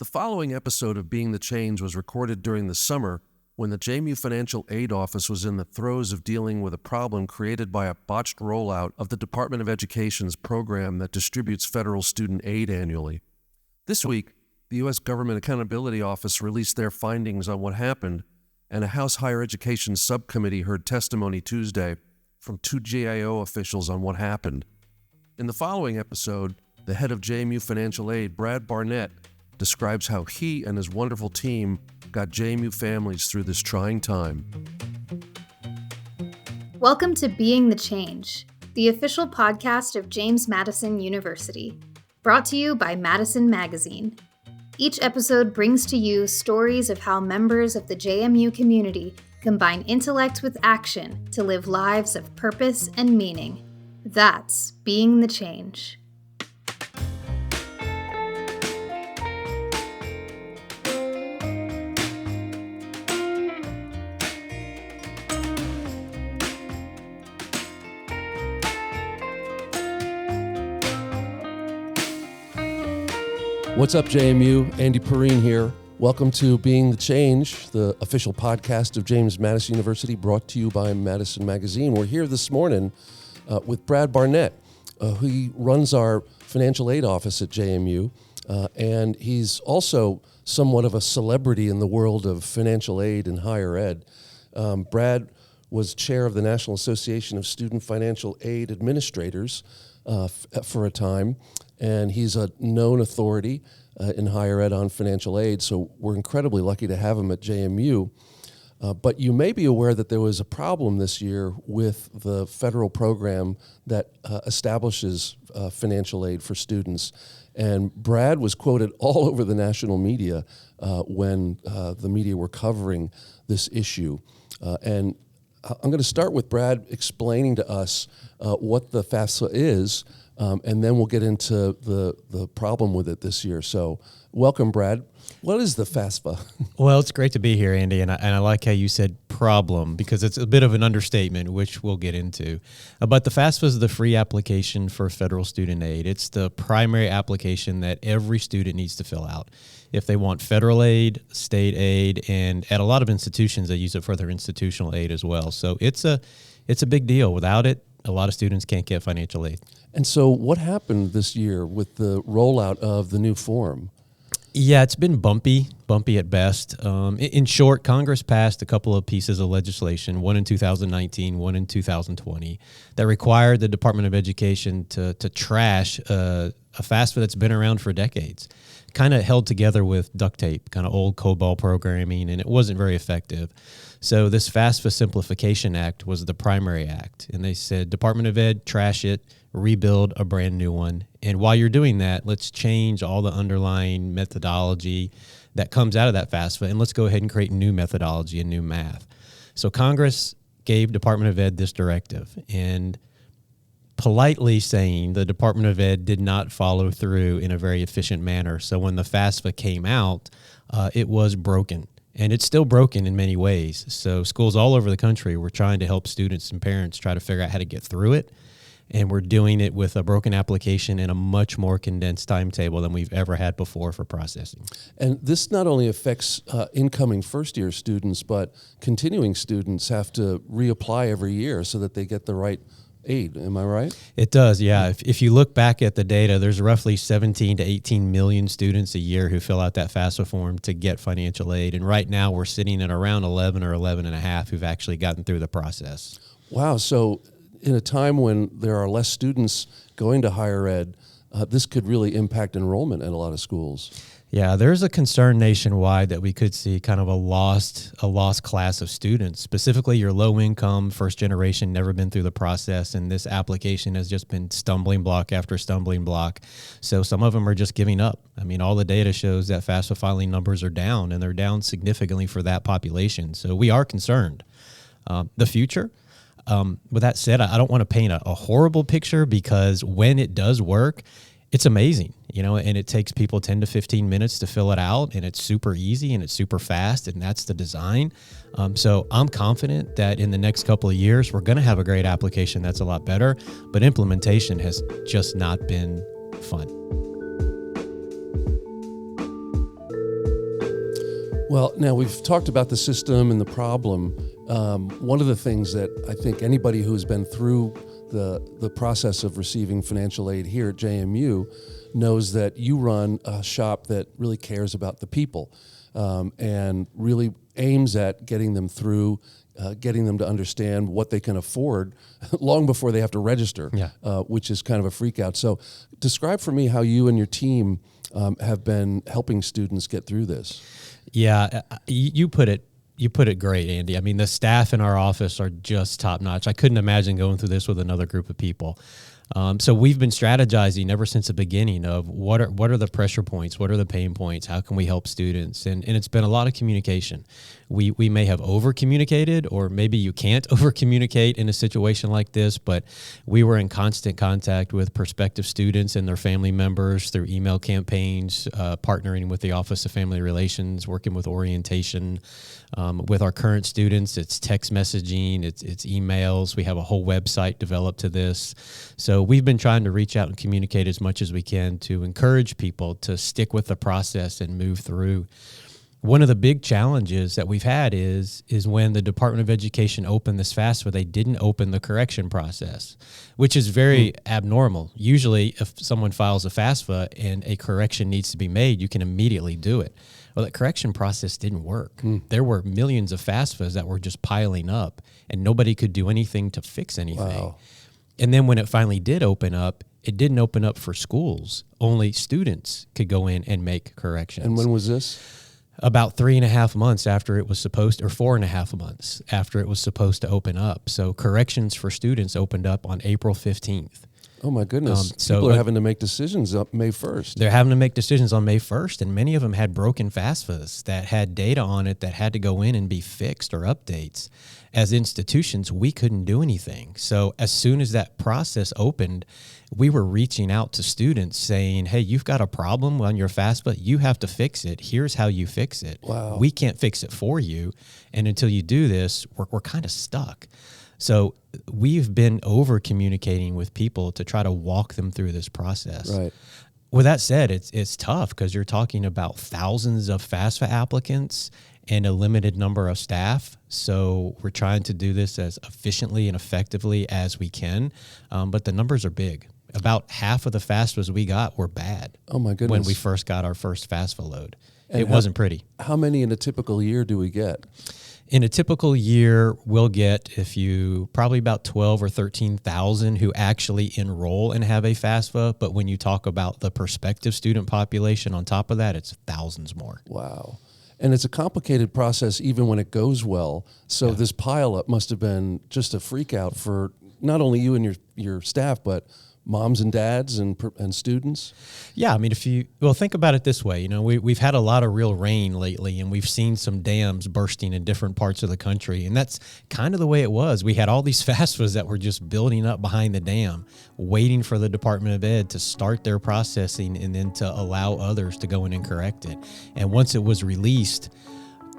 The following episode of Being the Change was recorded during the summer when the JMU Financial Aid Office was in the throes of dealing with a problem created by a botched rollout of the Department of Education's program that distributes federal student aid annually. This week, the U.S. Government Accountability Office released their findings on what happened, and a House Higher Education Subcommittee heard testimony Tuesday from two GAO officials on what happened. In the following episode, the head of JMU Financial Aid, Brad Barnett, describes how he and his wonderful team got JMU families through this trying time. Welcome to Being the Change, the official podcast of James Madison University, brought to you by Madison Magazine. Each episode brings to you stories of how members of the JMU community combine intellect with action to live lives of purpose and meaning. That's Being the Change. What's up, JMU? Andy Perrine here. Welcome to Being the Change, the official podcast of James Madison University, brought to you by Madison Magazine. We're here this morning with Brad Barnett. He runs our financial aid office at JMU, and he's also somewhat of a celebrity in the world of financial aid and higher ed. Brad was chair of the National Association of Student Financial Aid Administrators for a time, and he's a known authority in higher ed on financial aid, so we're incredibly lucky to have him at JMU. But you may be aware that there was a problem this year with the federal program that establishes financial aid for students. And Brad was quoted all over the national media when the media were covering this issue. And I'm going to start with Brad explaining to us what the FAFSA is, and then we'll get into the problem with it this year. So welcome, Brad. What is the FAFSA? Well, it's great to be here, Andy, and I like how you said problem, because it's a bit of an understatement, which we'll get into. But the FAFSA is the free application for federal student aid. It's the primary application that every student needs to fill out if they want federal aid, state aid, and at a lot of institutions, they use it for their institutional aid as well. So it's a big deal. Without it, a lot of students can't get financial aid. And so what happened this year with the rollout of the new form? Yeah, it's been bumpy at best. In short, Congress passed a couple of pieces of legislation, one in 2019, one in 2020, that required the Department of Education to trash a FAFSA that's been around for decades, kind of held together with duct tape, kind of old COBOL programming, and it wasn't very effective. So this FAFSA Simplification Act was the primary act, and they said, Department of Ed, trash it, rebuild a brand new one. And while you're doing that, let's change all the underlying methodology that comes out of that FAFSA, and let's go ahead and create new methodology and new math. So Congress gave Department of Ed this directive, and politely saying the Department of Ed did not follow through in a very efficient manner. So when the FAFSA came out, it was broken. And it's still broken in many ways. So schools all over the country were trying to help students and parents try to figure out how to get through it. And we're doing it with a broken application and a much more condensed timetable than we've ever had before for processing. And this not only affects incoming first-year students, but continuing students have to reapply every year so that they get the right aid. Am I right? It does, yeah. If you look back at the data, there's roughly 17 to 18 million students a year who fill out that FAFSA form to get financial aid. And right now we're sitting at around 11 or 11 and a half who've actually gotten through the process. Wow. So in a time when there are less students going to higher ed, this could really impact enrollment at a lot of schools. Yeah, there's a concern nationwide that we could see kind of a lost class of students, specifically your low income, first generation, never been through the process, and this application has just been stumbling block after stumbling block. So some of them are just giving up. I mean, all the data shows that FAFSA filing numbers are down, and they're down significantly for that population. So we are concerned. The future, with that said, I don't want to paint a horrible picture, because when it does work, it's amazing, and it takes people 10 to 15 minutes to fill it out, and it's super easy and it's super fast, and that's the design. So I'm confident that in the next couple of years, we're going to have a great application that's a lot better, but implementation has just not been fun. Well, now we've talked about the system and the problem. One of the things that I think anybody who's been through the process of receiving financial aid here at JMU knows that you run a shop that really cares about the people and really aims at getting them through, getting them to understand what they can afford long before they have to register, which is kind of a freak out. So describe for me how you and your team have been helping students get through this. Yeah, you put it great, Andy. I mean, the staff in our office are just top notch. I couldn't imagine going through this with another group of people. So we've been strategizing ever since the beginning of what are the pressure points, what are the pain points, how can we help students, and it's been a lot of communication. We may have over communicated, or maybe you can't over communicate in a situation like this, but we were in constant contact with prospective students and their family members through email campaigns, partnering with the Office of Family Relations, working with orientation. With our current students, it's text messaging, it's emails. We have a whole website developed to this. So we've been trying to reach out and communicate as much as we can to encourage people to stick with the process and move through. One of the big challenges that we've had is when the Department of Education opened this FAFSA, they didn't open the correction process, which is very abnormal. Usually, if someone files a FAFSA and a correction needs to be made, you can immediately do it. Well, that correction process didn't work. There were millions of FAFSAs that were just piling up, and nobody could do anything to fix anything. Wow. And then when it finally did open up, it didn't open up for schools. Only students could go in and make corrections. And when was this? About 3.5 months after it was supposed, or 4.5 months after it was supposed to open up. So corrections for students opened up on April 15th. Oh my goodness. So people are having to make decisions up May 1st. They're having to make decisions on May 1st, and many of them had broken FAFSAs that had data on it that had to go in and be fixed or updates. As institutions, we couldn't do anything. So as soon as that process opened, we were reaching out to students saying, hey, you've got a problem on your FAFSA, you have to fix it. Here's how you fix it. Wow. We can't fix it for you. And until you do this, we're kind of stuck. So we've been over communicating with people to try to walk them through this process. Right. With that said, it's tough because you're talking about thousands of FAFSA applicants and a limited number of staff. So we're trying to do this as efficiently and effectively as we can. But the numbers are big. About half of the FAFSAs we got were bad. Oh my goodness. When we first got our first FAFSA load. And it wasn't pretty. How many in a typical year do we get? In a typical year, we'll get probably about 12 or 13,000 who actually enroll and have a FAFSA. But when you talk about the prospective student population on top of that, it's thousands more. Wow. And it's a complicated process even when it goes well. So this pileup must have been just a freak out for not only you and your staff, but moms and dads and students? Yeah, I mean, think about it this way. You know, we've had a lot of real rain lately, and we've seen some dams bursting in different parts of the country, and that's kind of the way it was. We had all these FAFSAs that were just building up behind the dam, waiting for the Department of Ed to start their processing and then to allow others to go in and correct it. And once it was released,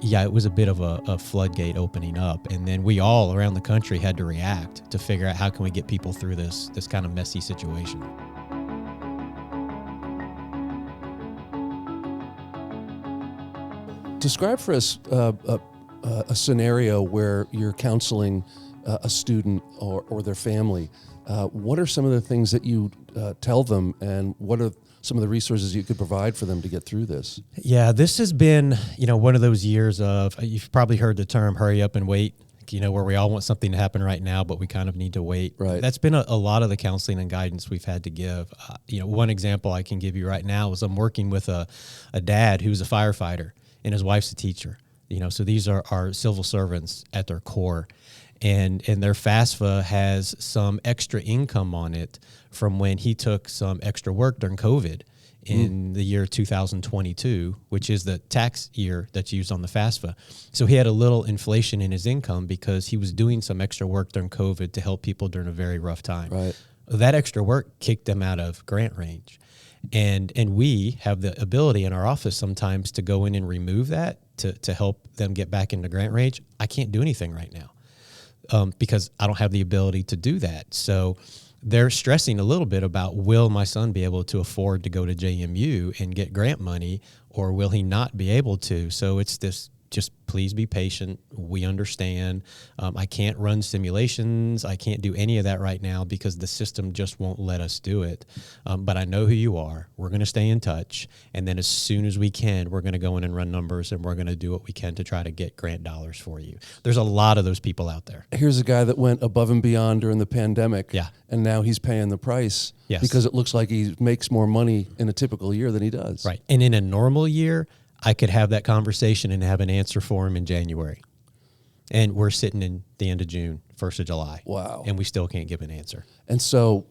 it was a bit of a floodgate opening up, and then we all around the country had to react to figure out how can we get people through this kind of messy situation. Describe for us a scenario where you're counseling a student or their family. What are some of the things that you tell them, and what are some of the resources you could provide for them to get through this? Yeah, this has been, one of those years of, you've probably heard the term hurry up and wait, where we all want something to happen right now, but we kind of need to wait. Right. That's been a lot of the counseling and guidance we've had to give. One example I can give you right now is I'm working with a dad who's a firefighter and his wife's a teacher. So these are our civil servants at their core. And their FAFSA has some extra income on it from when he took some extra work during COVID in the year 2022, which is the tax year that's used on the FAFSA. So he had a little inflation in his income because he was doing some extra work during COVID to help people during a very rough time. Right. That extra work kicked them out of grant range. And we have the ability in our office sometimes to go in and remove that to help them get back into grant range. I can't do anything right now. Because I don't have the ability to do that. So they're stressing a little bit about, will my son be able to afford to go to JMU and get grant money, or will he not be able to? So it's this, just please be patient. We understand. I can't run simulations. I can't do any of that right now because the system just won't let us do it. But I know who you are. We're going to stay in touch. And then as soon as we can, we're going to go in and run numbers, and we're going to do what we can to try to get grant dollars for you. There's a lot of those people out there. Here's a guy that went above and beyond during the pandemic. Yeah. And now he's paying the price. Yes. Because it looks like he makes more money in a typical year than he does. Right. And in a normal year, I could have that conversation and have an answer for him in January. And we're sitting in the end of June, 1st of July. Wow. And we still can't give an answer. And so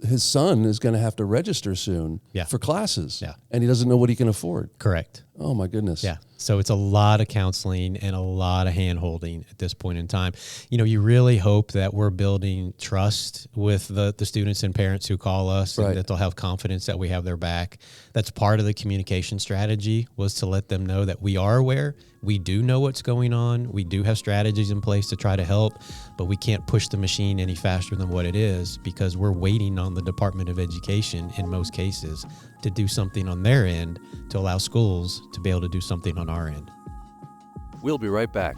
his son is going to have to register soon for classes. Yeah. And he doesn't know what he can afford. Correct. Oh, my goodness. Yeah. So it's a lot of counseling and a lot of hand-holding at this point in time. You know, you really hope that we're building trust with the students and parents who call us, and that they'll have confidence that we have their back. That's part of the communication strategy, was to let them know that we are aware. We do know what's going on. We do have strategies in place to try to help, but we can't push the machine any faster than what it is, because we're waiting on the Department of Education in most cases to do something on their end to allow schools to be able to do something on our end. We'll be right back.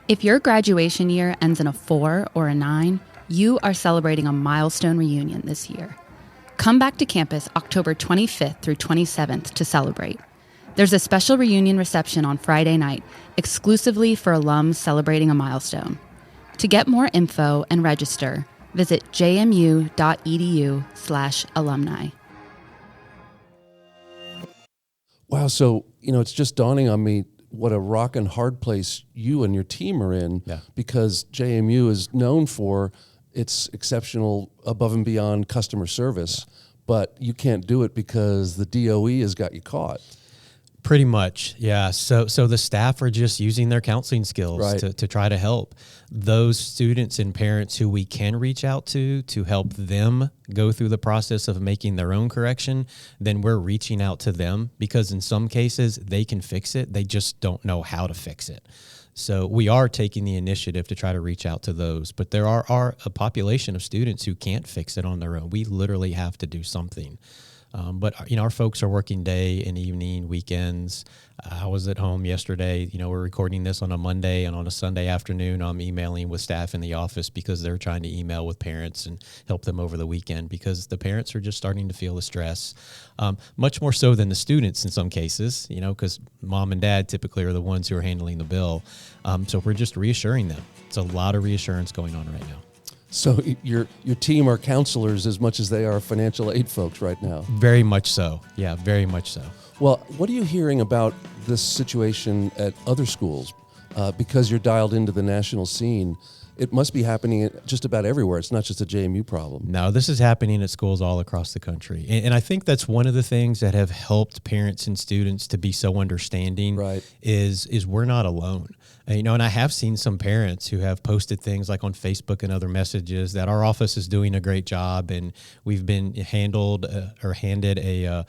If your graduation year ends in a 4 or a 9, you are celebrating a milestone reunion this year. Come back to campus October 25th through 27th to celebrate. There's a special reunion reception on Friday night, exclusively for alums celebrating a milestone. To get more info and register, visit jmu.edu/alumni. Wow. So, it's just dawning on me what a rock and hard place you and your team are in, because JMU is known for its exceptional above and beyond customer service, but you can't do it because the DOE has got you caught. Pretty much, yeah. So the staff are just using their counseling skills to try to help those students and parents who we can reach out to help them go through the process of making their own correction. Then we're reaching out to them, because in some cases they can fix it. They just don't know how to fix it. So we are taking the initiative to try to reach out to those. But there are a population of students who can't fix it on their own. We literally have to do something. But our folks are working day and evening, weekends. I was at home yesterday. We're recording this on a Monday, and on a Sunday afternoon, I'm emailing with staff in the office because they're trying to email with parents and help them over the weekend, because the parents are just starting to feel the stress, much more so than the students in some cases, because mom and dad typically are the ones who are handling the bill. So we're just reassuring them. It's a lot of reassurance going on right now. So your team are counselors as much as they are financial aid folks right now. Very much so. Yeah, very much so. Well, what are you hearing about this situation at other schools? Because you're dialed into the national scene, it must be happening just about everywhere. It's not just a JMU problem. No, this is happening at schools all across the country. And I think that's one of the things that have helped parents and students to be so understanding, is we're not alone. And I have seen some parents who have posted things like on Facebook and other messages that our office is doing a great job, and we've been handed a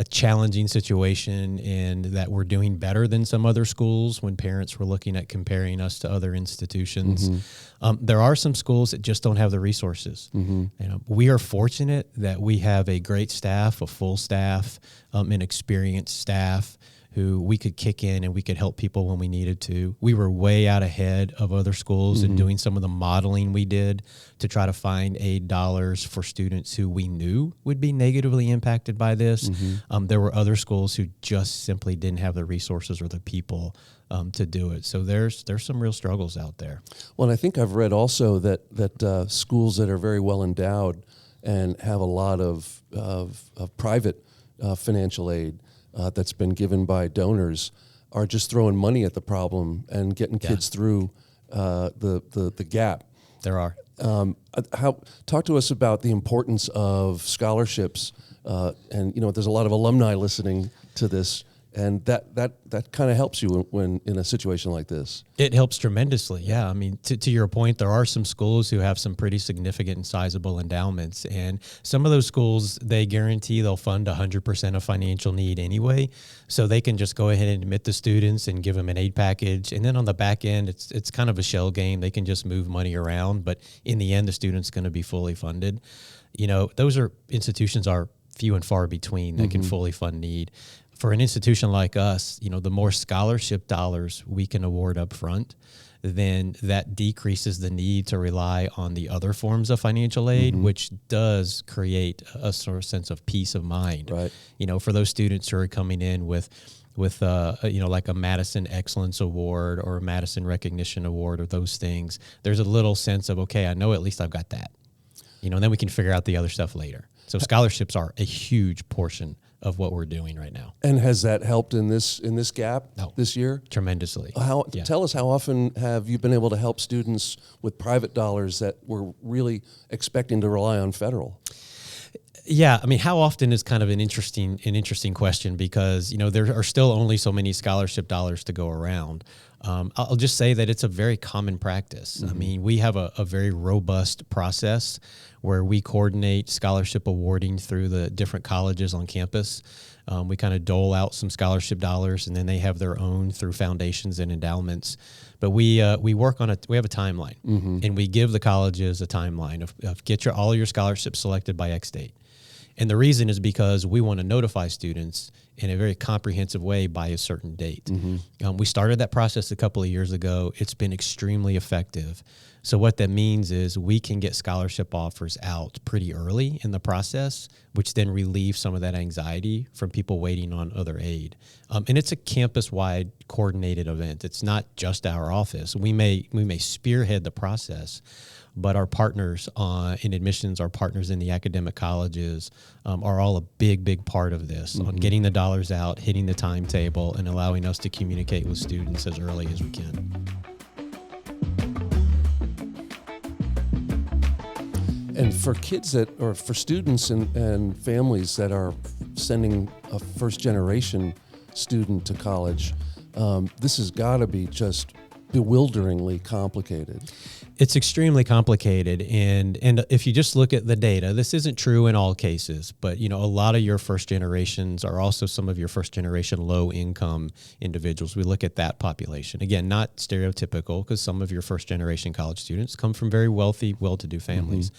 challenging situation, and that we're doing better than some other schools when parents were looking at comparing us to other institutions. Mm-hmm. There are some schools that just don't have the resources. Mm-hmm. We are fortunate that we have a great staff, a full staff, an experienced staff who we could kick in and we could help people when we needed to. We were way out ahead of other schools in doing some of the modeling we did to try to find aid dollars for students who we knew would be negatively impacted by this. There were other schools who just simply didn't have the resources or the people to do it. So there's some real struggles out there. Well, and I think I've read also that schools that are very well endowed and have a lot of private financial aid that's been given by donors are just throwing money at the problem and getting kids through the gap. There are. Talk to us about the importance of scholarships, and there's a lot of alumni listening to this, and that kind of helps you when in a situation like this. It helps tremendously, yeah. I mean, to your point, there are some schools who have some pretty significant and sizable endowments, and some of those schools, they guarantee they'll fund 100% of financial need anyway, so they can just go ahead and admit the students and give them an aid package, and then on the back end, it's kind of a shell game. They can just move money around, but in the end, the student's going to be fully funded. Those institutions are few and far between that can fully fund need. For an institution like us, the more scholarship dollars we can award up front, then that decreases the need to rely on the other forms of financial aid, which does create a sort of sense of peace of mind. Right. For those students who are coming in with like a Madison Excellence Award or a Madison Recognition Award or those things, there's a little sense of, okay, I know at least I've got that. And then we can figure out the other stuff later. So scholarships are a huge portion of what we're doing right now. And has that helped in this gap this year? Tremendously. Tell us, how often have you been able to help students with private dollars that were really expecting to rely on federal? Yeah, how often is kind of an interesting question, because there are still only so many scholarship dollars to go around. I'll just say that it's a very common practice. We have a very robust process where we coordinate scholarship awarding through the different colleges on campus. We kind of dole out some scholarship dollars, and then they have their own through foundations and endowments. But we work on we have a timeline, and we give the colleges a timeline of get all your scholarships selected by X date. And the reason is because we want to notify students in a very comprehensive way by a certain date. We started that process a couple of years ago. It's been extremely effective. So what that means is we can get scholarship offers out pretty early in the process, which then relieves some of that anxiety from people waiting on other aid. And it's a campus-wide coordinated event. It's not just our office. We may spearhead the process, but our partners in admissions, our partners in the academic colleges are all a big part of this, on getting the dollars out, hitting the timetable, and allowing us to communicate with students as early as we can. And for kids or for students and families that are sending a first-generation student to college, this has got to be just bewilderingly complicated. It's extremely complicated, and if you just look at the data, this isn't true in all cases, but a lot of your first generations are also some of your first generation low income individuals. We look at that population. Again, not stereotypical, because some of your first generation college students come from very wealthy, well-to-do families,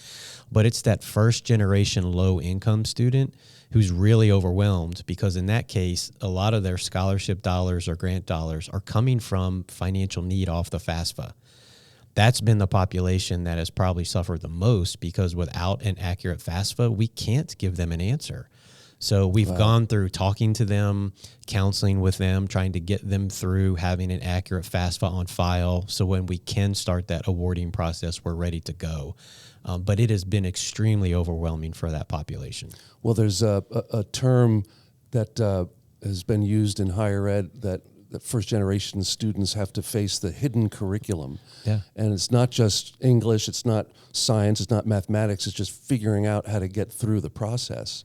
but it's that first generation low income student who's really overwhelmed, because in that case, a lot of their scholarship dollars or grant dollars are coming from financial need off the FAFSA. That's been the population that has probably suffered the most, because without an accurate FAFSA, we can't give them an answer. So we've gone through talking to them, counseling with them, trying to get them through having an accurate FAFSA on file, so when we can start that awarding process, we're ready to go. But it has been extremely overwhelming for that population. Well, there's a term that has been used in higher ed that first-generation students have to face the hidden curriculum. Yeah. And it's not just English, it's not science, it's not mathematics, it's just figuring out how to get through the process.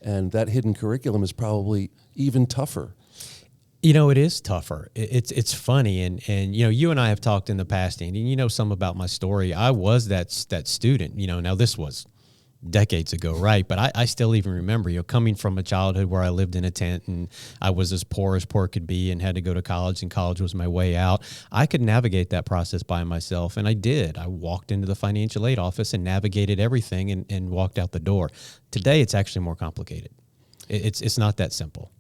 And that hidden curriculum is probably even tougher. It is tougher. It's funny, and you and I have talked in the past, Andy, and you know some about my story. I was that student. Now this was decades ago, right? But I still even remember, coming from a childhood where I lived in a tent and I was as poor could be and had to go to college, and college was my way out. I could navigate that process by myself, and I did. I walked into the financial aid office and navigated everything and walked out the door. Today, it's actually more complicated. It's not that simple.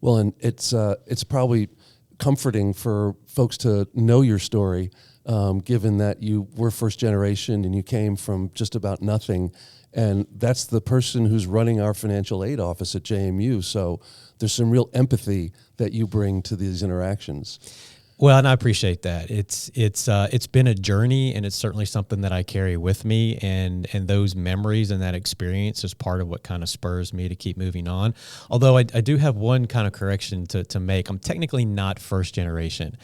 Well, and it's probably comforting for folks to know your story, given that you were first generation and you came from just about nothing. And that's the person who's running our financial aid office at JMU. So there's some real empathy that you bring to these interactions. Well, and I appreciate that. It's been a journey, and it's certainly something that I carry with me, and those memories and that experience is part of what kind of spurs me to keep moving on. Although I do have one kind of correction to make. I'm technically not first generation.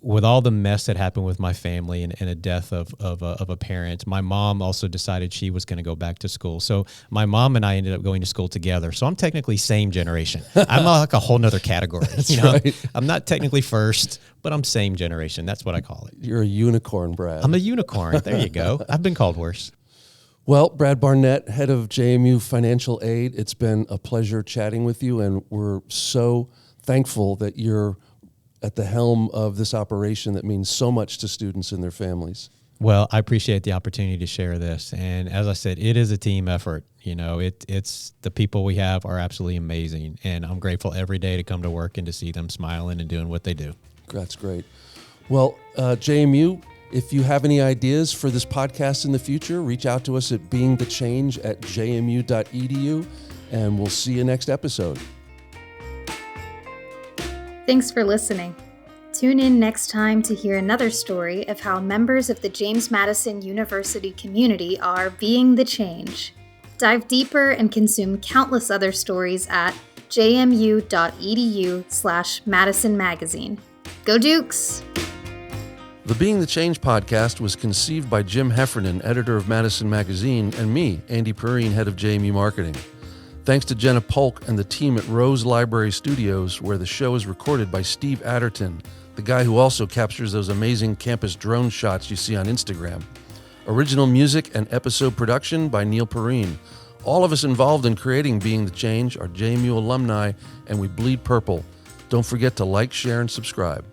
With all the mess that happened with my family and a death of a parent, my mom also decided she was going to go back to school. So my mom and I ended up going to school together. So I'm technically same generation. I'm like a whole nother category. Right. I'm not technically first, but I'm same generation. That's what I call it. You're a unicorn, Brad. I'm a unicorn. There you go. I've been called worse. Well, Brad Barnett, head of JMU Financial Aid, it's been a pleasure chatting with you, and we're so thankful that you're at the helm of this operation that means so much to students and their families. Well, I appreciate the opportunity to share this. And as I said, it is a team effort. You know, it's the people we have are absolutely amazing. And I'm grateful every day to come to work and to see them smiling and doing what they do. That's great. Well, JMU, if you have any ideas for this podcast in the future, reach out to us at beingthechange@jmu.edu, and we'll see you next episode. Thanks for listening. Tune in next time to hear another story of how members of the James Madison University community are being the change. Dive deeper and consume countless other stories at jmu.edu/Madison Magazine. Go Dukes! The Being the Change podcast was conceived by Jim Heffernan, editor of Madison Magazine, and me, Andy Perrine, head of JMU Marketing. Thanks to Jenna Polk and the team at Rose Library Studios, where the show is recorded by Steve Adderton, the guy who also captures those amazing campus drone shots you see on Instagram. Original music and episode production by Neil Perrine. All of us involved in creating Being the Change are JMU alumni, and we bleed purple. Don't forget to like, share, and subscribe.